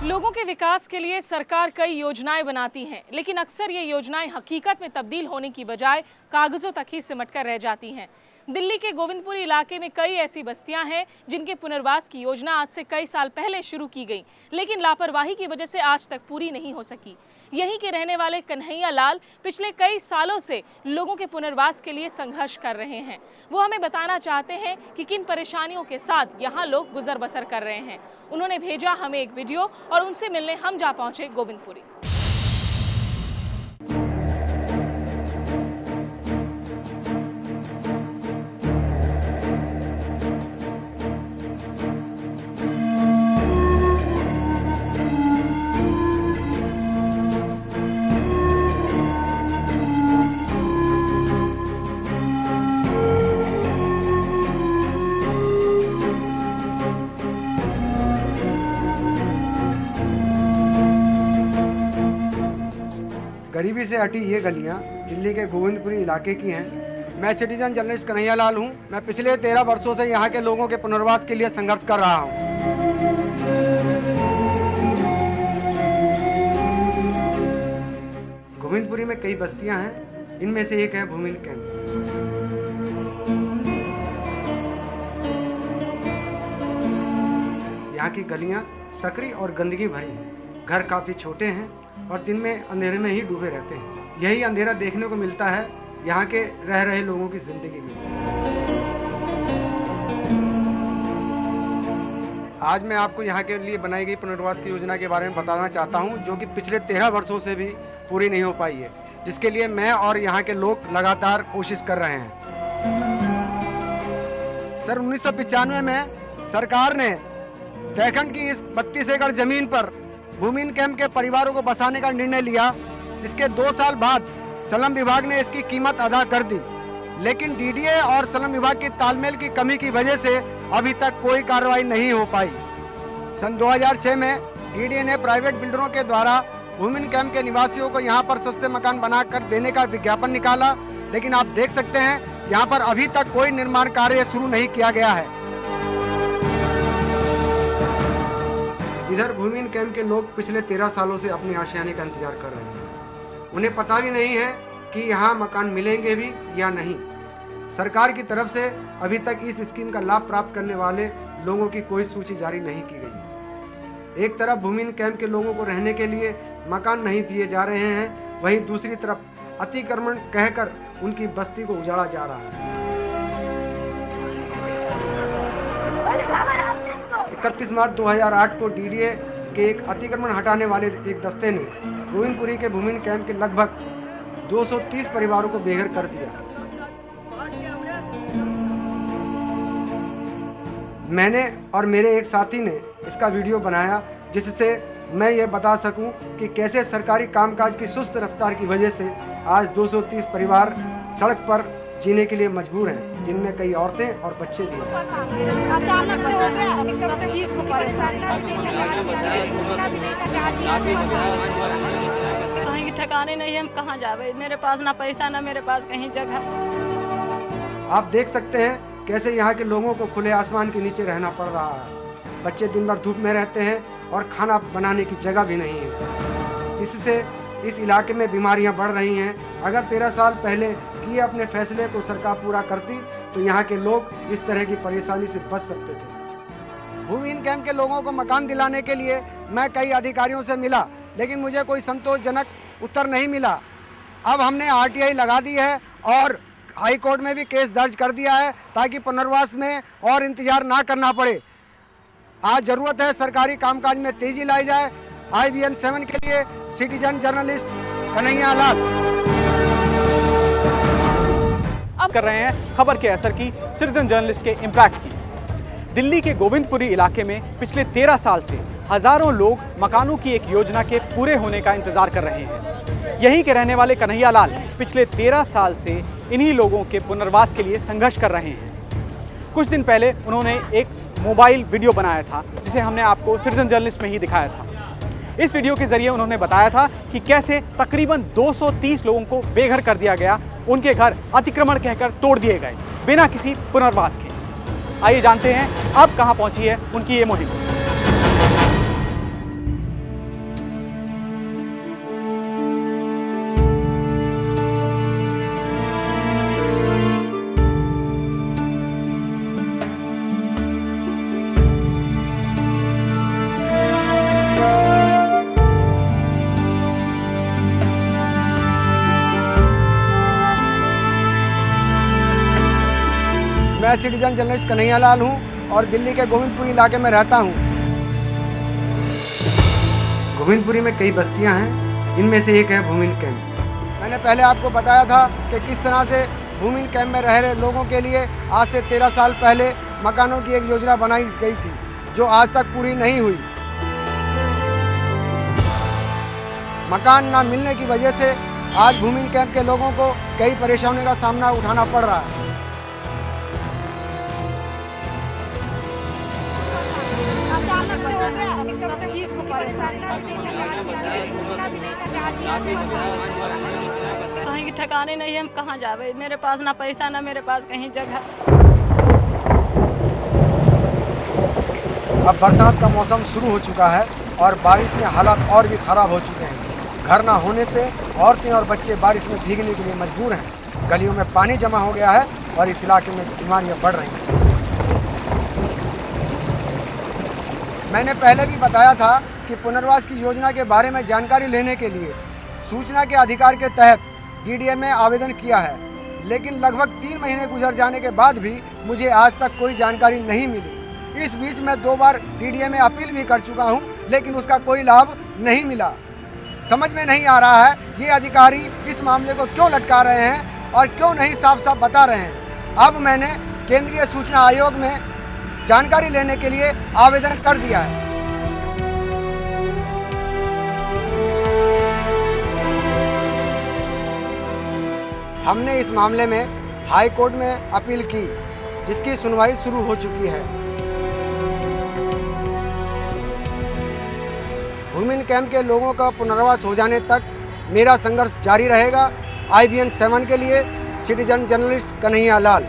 लोगों के विकास के लिए सरकार कई योजनाएं बनाती है, लेकिन अक्सर ये योजनाएं हकीकत में तब्दील होने की बजाय कागजों तक ही सिमट कर रह जाती हैं। दिल्ली के गोविंदपुरी इलाके में कई ऐसी बस्तियां हैं जिनके पुनर्वास की योजना आज से कई साल पहले शुरू की गई, लेकिन लापरवाही की वजह से आज तक पूरी नहीं हो सकी। यहीं के रहने वाले कन्हैया लाल पिछले कई सालों से लोगों के पुनर्वास के लिए संघर्ष कर रहे हैं। वो हमें बताना चाहते हैं कि किन परेशानियों के साथ यहाँ लोग गुजर बसर कर रहे हैं। उन्होंने भेजा हमें एक वीडियो और उनसे मिलने हम जा पहुंचे गोविंदपुरी। गरीबी से हटी ये गलियां दिल्ली के गोविंदपुरी इलाके की हैं। मैं सिटीजन जर्नलिस्ट कन्हैया लाल हूं। मैं पिछले 13 वर्षों से यहां के लोगों के पुनर्वास के लिए संघर्ष कर रहा हूं। गोविंदपुरी में कई बस्तियां हैं, इनमें से एक है भूमिन कैंप। यहाँ की गलियां सकरी और गंदगी भरी हैं। घर काफी छोटे हैं और दिन में अंधेरे में ही डूबे रहते हैं। यही अंधेरा देखने को मिलता है यहाँ के रह रहे लोगों की जिंदगी में। आज मैं आपको यहाँ के लिए बनाई गई पुनर्वास की योजना के बारे में बताना चाहता हूँ, जो कि पिछले 13 वर्षों से भी पूरी नहीं हो पाई है, जिसके लिए मैं और यहाँ के लोग लगातार कोशिश कर रहे हैं। सर 1995 में सरकार ने तहखंड की इस 32 एकड़ जमीन पर भूमिन कैंप के परिवारों को बसाने का निर्णय लिया, जिसके 2 साल बाद सलम विभाग ने इसकी कीमत अदा कर दी। लेकिन डीडीए और सलम विभाग की तालमेल की कमी की वजह से अभी तक कोई कार्रवाई नहीं हो पाई। सन 2006 में डीडीए ने प्राइवेट बिल्डरों के द्वारा भूमिन कैंप के निवासियों को यहाँ पर सस्ते मकान बनाकर देने का विज्ञापन निकाला, लेकिन आप देख सकते हैं यहाँ पर अभी तक कोई निर्माण कार्य शुरू नहीं किया गया है। इधर भूमिन कैंप के लोग पिछले 13 सालों से अपने आशियाने का इंतजार कर रहे हैं। उन्हें पता भी नहीं है कि यहाँ मकान मिलेंगे भी या नहीं। सरकार की तरफ से अभी तक इस स्कीम का लाभ प्राप्त करने वाले लोगों की कोई सूची जारी नहीं की गई है। एक तरफ भूमिन कैंप के लोगों को रहने के लिए मकान नहीं दिए जा रहे हैं, वहीं दूसरी तरफ अतिक्रमण कहकर उनकी बस्ती को उजाड़ा जा रहा है। 31 मार्च 2008 को डीडीए के एक अतिक्रमण हटाने वाले एक दस्ते ने गोविंदपुरी के भूमिन कैंप के लगभग 230 परिवारों को बेघर कर दिया। मैंने और मेरे एक साथी ने इसका वीडियो बनाया, जिससे मैं ये बता सकूं कि कैसे सरकारी कामकाज की सुस्त रफ्तार की वजह से आज 230 परिवार सड़क पर जीने के लिए मजबूर हैं, जिनमें कई औरतें और बच्चे भी हैं। अचानक से हो गया, चीज को कहीं ठिकाने नहीं है, हम कहाँ जावे। मेरे पास ना पैसा ना मेरे पास कहीं जगह। आप देख सकते हैं कैसे यहाँ के लोगों को खुले आसमान के नीचे रहना पड़ रहा है। बच्चे दिन भर धूप में रहते हैं और खाना बनाने की जगह भी नहीं है। इससे इस इलाके में बीमारियां बढ़ रही हैं। अगर 13 साल पहले किए अपने फैसले को सरकार पूरा करती तो यहाँ के लोग इस तरह की परेशानी से बच सकते थे। भूमिन कैंप के लोगों को मकान दिलाने के लिए मैं कई अधिकारियों से मिला, लेकिन मुझे कोई संतोषजनक उत्तर नहीं मिला। अब हमने आरटीआई लगा दी है और हाई कोर्ट में भी केस दर्ज कर दिया है, ताकि पुनर्वास में और इंतजार ना करना पड़े। आज जरूरत है सरकारी कामकाज में तेजी लाई जाए। IBN 7 के लिए सिटीजन जर्नलिस्ट कन्हैया लाल। अब कर रहे हैं खबर के असर की, सिटीजन जर्नलिस्ट के इम्पैक्ट की। दिल्ली के गोविंदपुरी इलाके में पिछले 13 साल से हजारों लोग मकानों की एक योजना के पूरे होने का इंतजार कर रहे हैं। यहीं के रहने वाले कन्हैया लाल पिछले 13 साल से इन्हीं लोगों के पुनर्वास के लिए संघर्ष कर रहे हैं। कुछ दिन पहले उन्होंने एक मोबाइल वीडियो बनाया था, जिसे हमने आपको सिटीजन जर्नलिस्ट में ही दिखाया था। इस वीडियो के जरिए उन्होंने बताया था कि कैसे तकरीबन 230 लोगों को बेघर कर दिया गया, उनके घर अतिक्रमण कहकर तोड़ दिए गए बिना किसी पुनर्वास के। आइए जानते हैं अब कहां पहुंची है उनकी ये मुहिम। मैं सिटीजन जर्नलिस्ट कन्हैया लाल हूँ और दिल्ली के गोविंदपुरी इलाके में रहता हूँ। गोविंदपुरी में कई बस्तियाँ हैं, इनमें से एक है भूमिन कैंप। मैंने पहले आपको बताया था कि किस तरह से भूमिन कैंप में रह रहे लोगों के लिए आज से 13 साल पहले मकानों की एक योजना बनाई गई थी, जो आज तक पूरी नहीं हुई। मकान ना मिलने की वजह से आज भूमिन कैंप के लोगों को कई परेशानियों का सामना उठाना पड़ रहा है। कहीं के ठिकाने नहीं है, हम कहाँ जावे। मेरे पास ना पैसा ना मेरे पास कहीं जगह। अब बरसात का मौसम शुरू हो चुका है और बारिश में हालात और भी खराब हो चुके हैं। घर ना होने से औरतें और बच्चे बारिश में भीगने के लिए मजबूर हैं। गलियों में पानी जमा हो गया है और इस इलाके में बीमारियां बढ़ रही हैं। मैंने पहले भी बताया था कि पुनर्वास की योजना के बारे में जानकारी लेने के लिए सूचना के अधिकार के तहत डीडीए में आवेदन किया है, लेकिन लगभग 3 महीने गुजर जाने के बाद भी मुझे आज तक कोई जानकारी नहीं मिली। इस बीच मैं 2 बार डीडीए में अपील भी कर चुका हूं, लेकिन उसका कोई लाभ नहीं मिला। समझ में नहीं आ रहा है ये अधिकारी इस मामले को क्यों लटका रहे हैं और क्यों नहीं साफ साफ बता रहे हैं। अब मैंने केंद्रीय सूचना आयोग में जानकारी लेने के लिए आवेदन कर दिया है। हमने इस मामले में हाई कोर्ट में अपील की, जिसकी सुनवाई शुरू हो चुकी है। भूमिन कैंप के लोगों का पुनर्वास हो जाने तक मेरा संघर्ष जारी रहेगा। IBN 7 के लिए सिटीजन जर्नलिस्ट कन्हैया लाल।